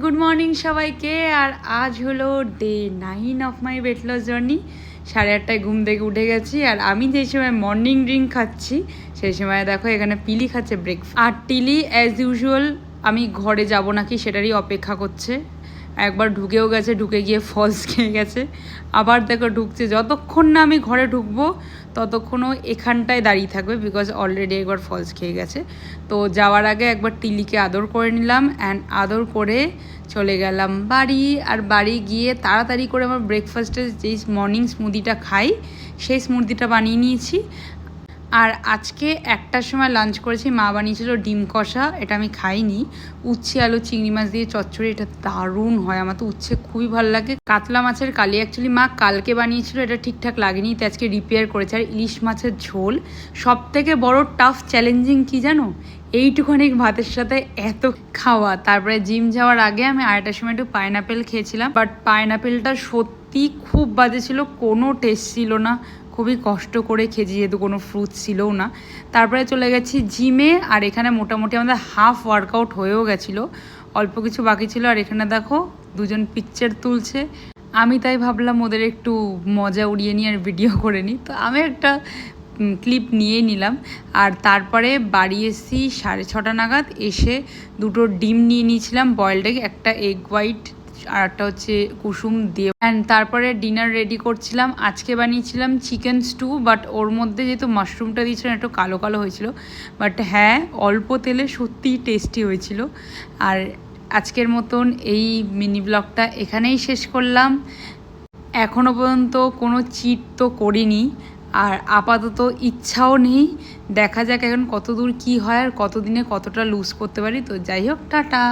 Good morning সবাইকে। আর আজ হলো day 9 of my weight loss journey. 8:30টায় ঘুম থেকে উঠে গেছি। আর আমি যেই সময় মর্নিং ড্রিঙ্ক খাচ্ছি সেই সময় দেখো এখানে পিলি খাচ্ছে ব্রেকফাস্ট। আর টিলি অ্যাজ ইউজুয়াল আমি ঘরে যাব নাকি সেটারই অপেক্ষা করছে। একবার ঢুকেও গেছে, ঢুকে গিয়ে ফলস খেয়ে গেছে, আবার দেখো ঢুকছে। যতক্ষণ না আমি ঘরে ঢুকবো ততক্ষণও এখানটায় দাঁড়িয়ে থাকবে, বিকজ অলরেডি একবার ফলস খেয়ে গেছে। তো যাওয়ার আগে একবার টিলিকে আদর করে নিলাম, অ্যান্ড আদর করে চলে গেলাম বাড়ি। আর বাড়ি গিয়ে তাড়াতাড়ি করে আমার ব্রেকফাস্টে যেই মর্নিং স্মুদিটা খাই সেই স্মুদিটা বানিয়ে নিয়েছি। আর আজকে 1টার সময় লাঞ্চ করেছি, মা বানিয়েছিল ডিম কষা, এটা আমি খাইনি। উচ্ছে আলু চিংড়ি মাছ দিয়ে চচ্চড়ি, এটা দারুণ হয়, আমার তো উচ্ছে খুবই ভালো লাগে। কাতলা মাছের কালি অ্যাকচুয়ালি মা কালকে বানিয়েছিল, এটা ঠিকঠাক লাগেনি, তো আজকে রিপেয়ার করেছে। আর ইলিশ মাছের ঝোল। সব থেকে বড় টাফ চ্যালেঞ্জিং কি জানো, এইটুখানি ভাতের সাথে এত খাওয়া। তারপরে জিম যাওয়ার আগে আমি 2:30টার সময় একটু পাইনাপেল খেয়েছিলাম, বাট পাইনাপেলটা সত্যি খুব বাজে ছিল, কোনো টেস্ট ছিল না। খুবই কষ্ট করে খেয়েছি যেহেতু কোনো ফ্রুট ছিলও না। তারপরে চলে গেছি জিমে। আর এখানে মোটামুটি আমাদের হাফ ওয়ার্কআউট হয়েও গেছিলো, অল্প কিছু বাকি ছিল। আর এখানে দেখো দুজন পিকচার তুলছে, আমি তাই ভাবলাম ওদের একটু মজা উড়িয়ে নিয়ে আর ভিডিও করে নিই, তো আমি একটা ক্লিপ নিয়ে নিলাম। আর তারপরে বাড়ি এসেছি 6:30 নাগাদ। এসে দুটো ডিম নিয়ে নিয়েছিলাম বয়েলড এগ, একটা এগ হোয়াইট আর একটা হচ্ছে কুসুম দিয়ে। অ্যান্ড তারপরে ডিনার রেডি করছিলাম। আজকে বানিয়েছিলাম চিকেন স্টু, বাট ওর মধ্যে যেহেতু মাশরুমটা দিয়েছিলাম একটু কালো কালো হয়েছিল, বাট হ্যাঁ অল্প তেলে সত্যিই টেস্টি হয়েছিল। আর আজকের মতন এই মিনি ব্লগটা এখানেই শেষ করলাম। এখনও পর্যন্ত কোনো চিট তো করিনি, আর আপাতত ইচ্ছাও নেই। দেখা যাক এখন কত দূর কী হয় আর কতদিনে কতটা লুজ করতে পারি। তো যাই হোক, টাটা।